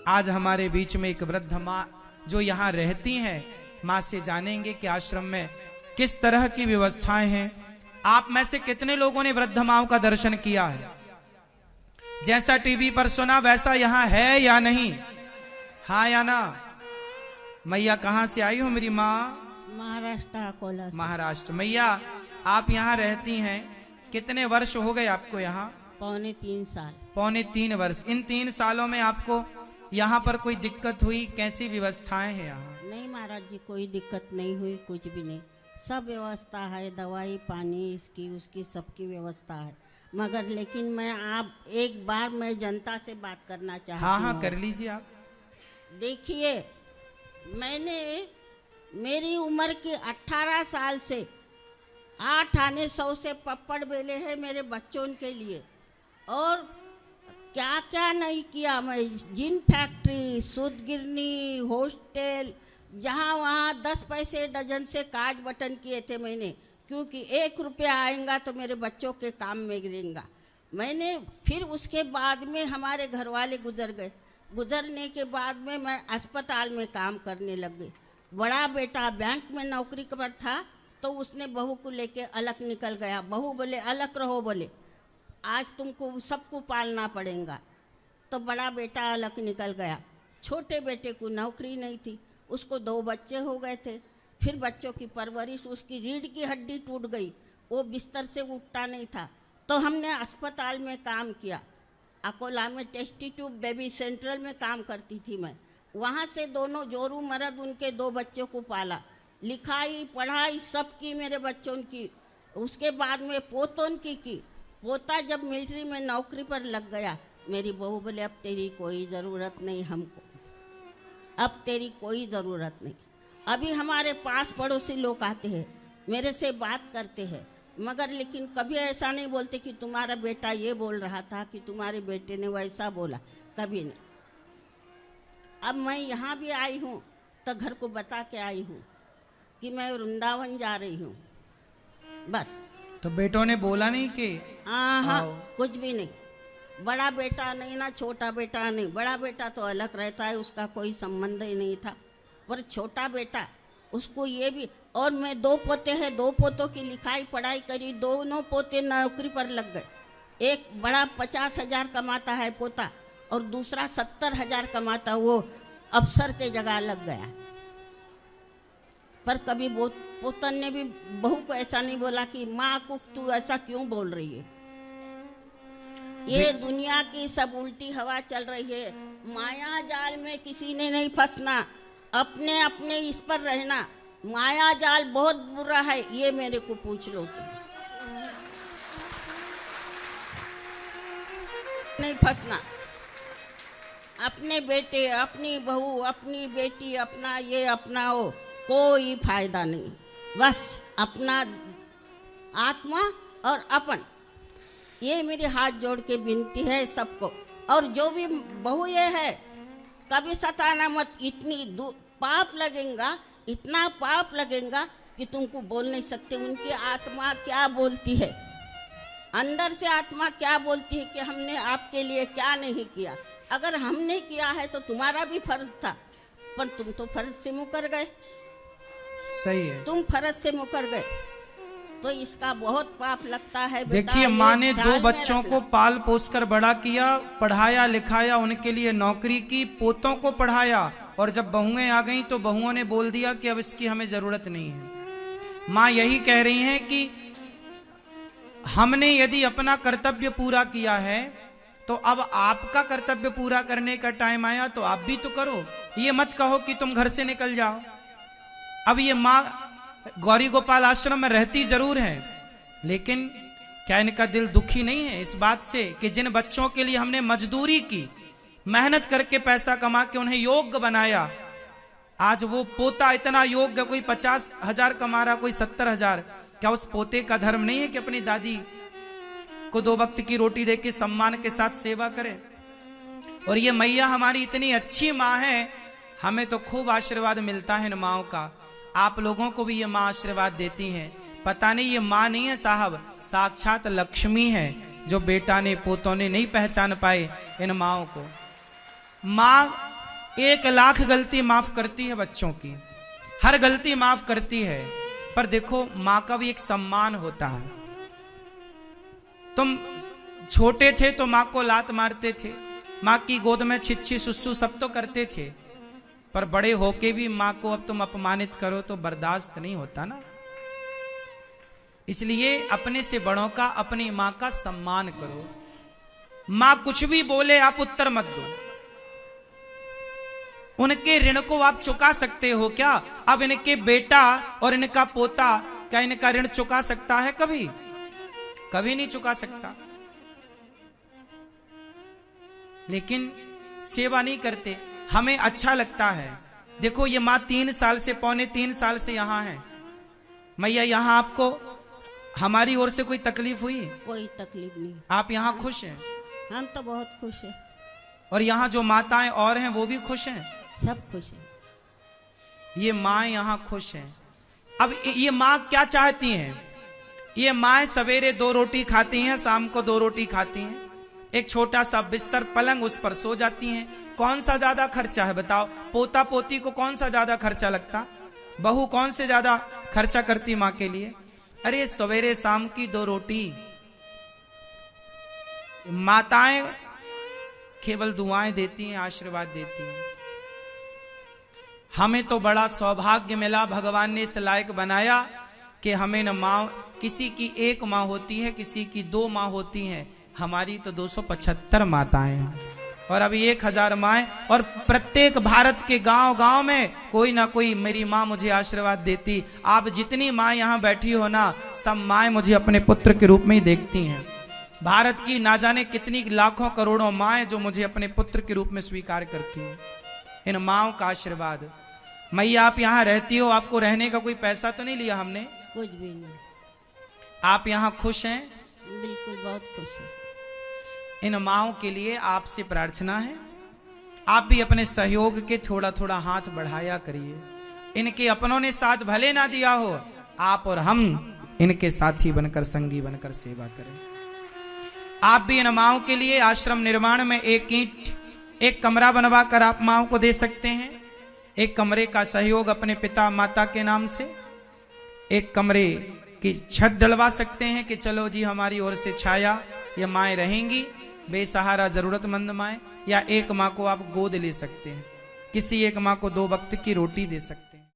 आज हमारे बीच में एक वृद्ध माँ जो यहाँ रहती हैं, माँ से जानेंगे कि आश्रम में किस तरह की व्यवस्थाएं हैं। आप में से कितने लोगों ने वृद्ध माँ का दर्शन किया है? जैसा टीवी पर सुना वैसा यहाँ है या नहीं? हाँ या ना? मैया कहाँ से आई हो मेरी माँ? महाराष्ट्र, अकोला से। महाराष्ट्र। मैया आप यहाँ रहती हैं, कितने वर्ष हो गए आपको यहाँ? 3.25 साल। 3.25 वर्ष। इन 3 सालों में आपको यहाँ पर कोई दिक्कत हुई? कैसी व्यवस्थाएं हैं यहाँ? नहीं महाराज जी, कोई दिक्कत नहीं हुई, कुछ भी नहीं, सब व्यवस्था है, दवाई पानी इसकी उसकी सबकी व्यवस्था है। मगर लेकिन मैं आप एक बार मैं जनता से बात करना चाहती हूँ। हाँ कर लीजिए आप। देखिए, मैंने मेरी उम्र की 18 साल से 8 आने 100 से पप्पड़ बेले हैं मेरे बच्चों के लिए, और क्या क्या नहीं किया मैं। जिन फैक्ट्री, सूत गिरनी, हॉस्टल, जहाँ वहाँ 10 पैसे डजन से काज बटन किए थे मैंने, क्योंकि 1 रुपया आएगा तो मेरे बच्चों के काम में गिरेगा। मैंने फिर उसके बाद में हमारे घर वाले गुजर गए। गुजरने के बाद में मैं अस्पताल में काम करने लग गई। बड़ा बेटा बैंक में नौकरी पर था, तो उसने बहू को लेके अलग निकल गया। बहू बोले अलग रहो, बोले आज तुमको सबको पालना पड़ेगा। तो बड़ा बेटा अलग निकल गया। छोटे बेटे को नौकरी नहीं थी, उसको 2 बच्चे हो गए थे। फिर बच्चों की परवरिश, उसकी रीढ़ की हड्डी टूट गई, वो बिस्तर से उठता नहीं था। तो हमने अस्पताल में काम किया। अकोला में टेस्टी ट्यूब बेबी सेंट्रल में काम करती थी मैं। वहाँ से दोनों जोरू मर्द उनके 2 बच्चों को पाला, लिखाई पढ़ाई सब की मेरे बच्चों की। उसके बाद में पोतों की। पोता जब मिलिट्री में नौकरी पर लग गया, मेरी बहू बोले अब तेरी कोई ज़रूरत नहीं हमको, अब तेरी कोई ज़रूरत नहीं। अभी हमारे पास पड़ोसी लोग आते हैं, मेरे से बात करते हैं, मगर लेकिन कभी ऐसा नहीं बोलते कि तुम्हारा बेटा ये बोल रहा था, कि तुम्हारे बेटे ने वैसा बोला, कभी नहीं। अब मैं यहाँ भी आई हूँ तो घर को बता के आई हूँ कि मैं वृंदावन जा रही हूँ, बस। तो बेटों ने बोला नहीं कि हाँ, कुछ भी नहीं। बड़ा बेटा नहीं ना छोटा बेटा नहीं, बड़ा बेटा तो अलग रहता है, उसका कोई संबंध ही नहीं था। पर छोटा बेटा, उसको ये भी, और मैं 2 पोते हैं, 2 पोतों की लिखाई पढ़ाई करी, दोनों पोते नौकरी पर लग गए। एक बड़ा 50,000 कमाता है पोता, और दूसरा 70,000 कमाता, वो अफसर के जगह लग गया। पर कभी पोतन ने भी बहू को ऐसा नहीं बोला कि माँ को तू ऐसा क्यों बोल रही है। ये दुनिया की सब उल्टी हवा चल रही है। माया जाल में किसी ने नहीं फंसना, अपने अपने इस पर रहना। माया जाल बहुत बुरा है, ये मेरे को पूछ लो तुम। नहीं फंसना, अपने बेटे, अपनी बहू, अपनी बेटी, अपना ये अपना वो, कोई फायदा नहीं। बस अपना आत्मा और अपन, ये मेरे हाथ जोड़ के विनती है सबको। और जो भी बहू ये है, कभी सताना मत। इतनी पाप लगेगा, इतना पाप लगेगा कि तुमको बोल नहीं सकते। उनकी आत्मा क्या बोलती है, अंदर से आत्मा क्या बोलती है कि हमने आपके लिए क्या नहीं किया। अगर हमने किया है तो तुम्हारा भी फर्ज था, पर तुम तो फर्ज से मुकर गए। सही है, तुम फर्ज से मुकर गए, तो इसका बहुत पाप लगता है। देखिए, माँ ने 2 बच्चों को पाल पोस कर बड़ा किया, पढ़ाया लिखाया, उनके लिए नौकरी की, पोतों को पढ़ाया, और जब बहुएं आ गईं तो बहुओं ने बोल दिया कि अब इसकी हमें जरूरत नहीं है। माँ यही कह रही हैं कि हमने यदि अपना कर्तव्य पूरा किया है, तो अब आपका कर्तव्य पूरा करने का टाइम आया तो आप भी तो करो। ये मत कहो कि तुम घर से निकल जाओ। अब ये माँ गौरी गोपाल आश्रम में रहती जरूर है, लेकिन क्या इनका दिल दुखी नहीं है इस बात से कि जिन बच्चों के लिए हमने मजदूरी की, मेहनत करके पैसा कमा के उन्हें योग्य बनाया, आज वो पोता इतना योग्य, कोई 50,000 कमा रहा, कोई 70,000, क्या उस पोते का धर्म नहीं है कि अपनी दादी को 2 वक्त की रोटी देके सम्मान के साथ सेवा करे? और ये मैया हमारी इतनी अच्छी माँ है, हमें तो खूब आशीर्वाद मिलता है इन माँओं का। आप लोगों को भी ये माँ आशीर्वाद देती हैं। पता नहीं ये माँ नहीं है साहब, साक्षात लक्ष्मी है, जो बेटा ने पोतों ने नहीं पहचान पाए इन माँओं को। माँ 1,00,000 गलती माफ करती है बच्चों की, हर गलती माफ करती है, पर देखो माँ का भी एक सम्मान होता है। तुम छोटे थे तो माँ को लात मारते थे, माँ की गोद में छिछी सुसु सब तो करते थे, पर बड़े होके भी माँ को अब तुम अपमानित करो तो बर्दाश्त नहीं होता ना। इसलिए अपने से बड़ों का, अपनी माँ का सम्मान करो। माँ कुछ भी बोले आप उत्तर मत दो। उनके ऋण को आप चुका सकते हो क्या? अब इनके बेटा और इनका पोता क्या इनका ऋण चुका सकता है? कभी कभी नहीं चुका सकता। लेकिन सेवा नहीं करते, हमें अच्छा लगता है। देखो ये माँ 3 साल से, पौने 3 साल से यहाँ है। मैया यहाँ आपको हमारी ओर से कोई तकलीफ हुई? कोई तकलीफ नहीं। आप यहाँ खुश हैं? हम तो बहुत खुश हैं। और यहाँ जो माताएं और हैं वो भी खुश हैं? सब खुश हैं। ये माँ यहाँ खुश हैं। अब ये माँ क्या चाहती हैं? ये माँ सवेरे 2 रोटी खाती हैं, शाम को 2 रोटी खाती हैं, एक छोटा सा बिस्तर पलंग, उस पर सो जाती हैं। कौन सा ज्यादा खर्चा है बताओ? पोता पोती को कौन सा ज्यादा खर्चा लगता? बहू कौन से ज्यादा खर्चा करती माँ के लिए? अरे सवेरे शाम की 2 रोटी। माताएं केवल दुआएं देती हैं, आशीर्वाद देती हैं। हमें तो बड़ा सौभाग्य मिला, भगवान ने इस लायक बनाया कि हमें न माँ, किसी की 1 माँ होती है, किसी की 2 माँ होती हैं, हमारी तो 275 माताएं हैं और अभी 1000 माएं, और प्रत्येक भारत के गांव गांव में कोई ना कोई मेरी माँ मुझे आशीर्वाद देती। आप जितनी माँ यहाँ बैठी हो ना, सब माएं मुझे अपने पुत्र के रूप में ही देखती हैं। भारत की ना जाने कितनी लाखों करोड़ों माएं जो मुझे अपने पुत्र के रूप में स्वीकार करती हैं। इन माँओं का आशीर्वाद। मैया आप यहाँ रहती हो, आपको रहने का कोई पैसा तो नहीं लिया हमने? कुछ भी नहीं। आप यहाँ खुश हैं? बिल्कुल, बहुत खुश है। इन माँओं के लिए आपसे प्रार्थना है, आप भी अपने सहयोग के थोड़ा थोड़ा हाथ बढ़ाया करिए। इनके अपनों ने साथ भले ना दिया हो, आप और हम इनके साथी बनकर, संगी बनकर सेवा करें। आप भी इन माँओं के लिए आश्रम निर्माण में एक ईंट, एक कमरा बनवा कर आप माँओं को दे सकते हैं। एक कमरे का सहयोग अपने पिता माता के नाम से, एक कमरे की छत डलवा सकते हैं कि चलो जी हमारी ओर से छाया, ये माएँ रहेंगी, बेसहारा जरूरतमंद माएँ। या एक माँ को आप गोद ले सकते हैं, किसी एक माँ को 2 वक्त की रोटी दे सकते हैं।